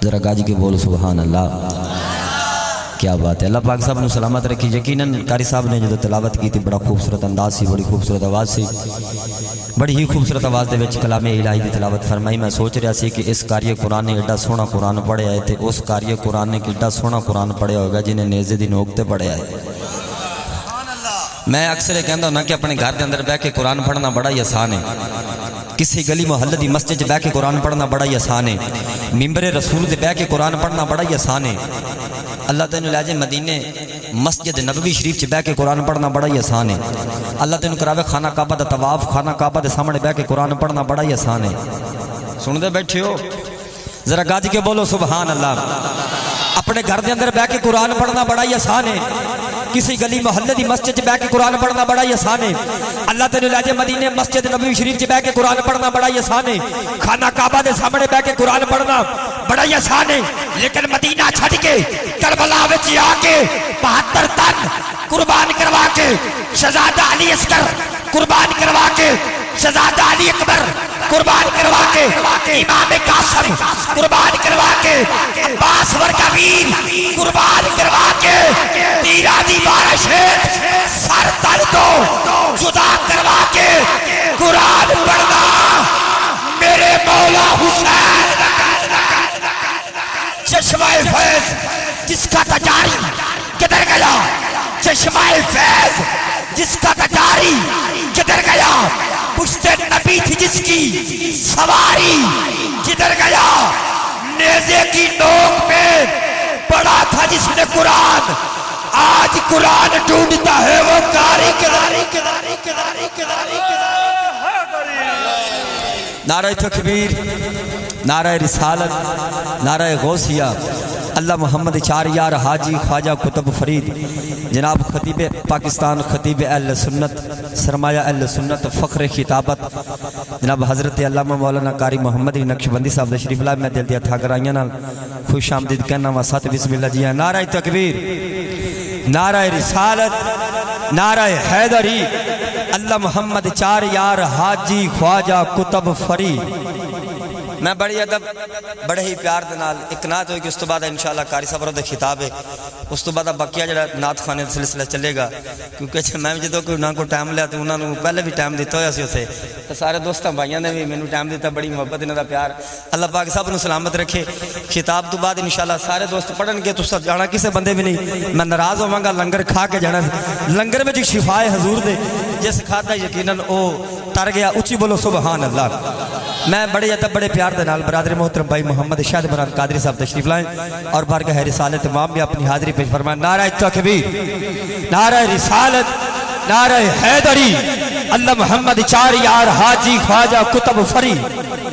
ذرا گاج کے بول سبحان اللہ. کیا بات ہے. اللہ پاک صاحب نے سلامت رکھی. یقیناً قاری صاحب نے جو تلاوت کی تھی بڑا خوبصورت انداز سی, بڑی خوبصورت آواز سی, بڑی ہی خوبصورت آواز دے وچ کلام الہی دی تلاوت فرمائی. میں سوچ رہا سی کہ اس قاری قرآن نے ایڈا سونا قرآن پڑھیا ہے تے اس قاری قرآن نے ایڈا سونا قرآن پڑھیا ہوگا جنہیں نیزے دی نوک تے پڑھیا ہے. میں اکثر کہندا ہوں کہ اپنے گھر دے اندر بیٹھ کے قرآن پڑھنا بڑا ہی آسان ہے. کسی گلی محلے دی مسجد بیٹھ کے قرآن پڑھنا بڑا ہی آسان ہے. ممبر رسول دے بیٹھ کے قرآن پڑھنا بڑا ہی آسان ہے. اللہ تینوں لے جائے مدینے مسجد نبوی شریف چ بیٹھ کے قرآن پڑھنا بڑا ہی آسان ہے. اللہ تینوں کراوے خانہ کعبہ دا طواف, خانہ کعبہ دے سامنے بیٹھ کے قرآن پڑھنا بڑا ہی آسان ہے. سن دے بیٹھے ہو ذرا گاج کے بولو سبحان اللہ. اپنے گھر دے اندر بیٹھ کے قرآن پڑھنا بڑا ہی آسان ہے. کسی گلی محلے دی مسجد بیٹھ کے قرآن پڑھنا بڑا ہی آسان ہے. اللہ تینوں لے جائے مدینے مسجد نبوی شریف چ بیٹھ کے قرآن پڑھنا بڑا ہی آسان ہے. خانہ کعبہ دے سامنے بیٹھ کے قرآن پڑھنا بڑا ہی آسان ہے. لیکن مدینہ چھڑ کے کربلا وچ آ کے 72 تن قربان کروا کے شہزادہ علی اصغر قربان کروا کے شہزادہ علی اکبر قربان کروا کے امام قاسم قربان کروا کے عباس ورگا ویر قربان کروا کے تیرا دی بارش سر تر تو جدا کروا کے قرآن پڑھنا میرے مولا حسین چشمہ فیض جس کا تجاری کدھر گیا. چشمہ فیض جس کا تجاری کدھر گیا. پشت نبی تھی جس کی سواری کدھر گیا. نیزے کی نوک میں پڑا تھا جس نے قرآن, آج قرآن ڈھونڈتا ہے وہ قاری. نعرہ تکبیر, نعرہ رسالت, نعرہ غوثیہ. اللہ محمد چار یار حاجی خواجہ قطب فرید جناب خطیب پاکستان, خطیب اہل سنت, سرمایہ اہل سنت, فخر خطابت جناب حضرت علامہ مولانا قاری محمد نقشبندی صاحب تشریف لائے. میں دل دیا تھا کرائیاں نال خوش آمدید کہنا واسطے بسم اللہ جی. نعرہ تکبیر, نعرہ رسالت, نعرہ حیدری. اللہ محمد چار یار حاجی خواجہ قطب فرید. میں بڑی ادب بڑے ہی پیار دے نال ایک نعت ہوئی کہ اس تو بعد انشاءاللہ قاری صاحب رہا خطاب ہے. اس تو بعد بقیہ جڑا نعت خانے سلسلہ چلے گا کیونکہ میں جدو کوئی نہ کو ٹائم لیا تو انہوں نے پہلے بھی ٹائم دیتا ہویا سی اسے تو سارے دوستاں بھائیاں نے بھی میں نے ٹائم دیتا. بڑی محبت انہوں دا پیار. اللہ پاک صاحب نے سلامت رکھے. خطاب تو بعد انشاءاللہ سارے دوست پڑھن گے تو سب جانا کسے بندے بھی نہیں. میں ناراض ہوں گا لنگر کھا کے جانا. لنگر میں جو شفائے حضور دے جس کھاتا یقیناً او تر گیا. اچھی بولو سبحان اللہ. میں بڑے ادب بڑے پیار دے نال برادر محترم بھائی محمد شاہد مراد قادری صاحب تشریف لائیں اور بارگاہ رسالت امام بھی اپنی حاضری پیش فرمائیں. نعرہ تکبیر, نعرہ رسالت, نعرہ حیدری. اللہ محمد چار یار حاجی خواجہ قطب فرید.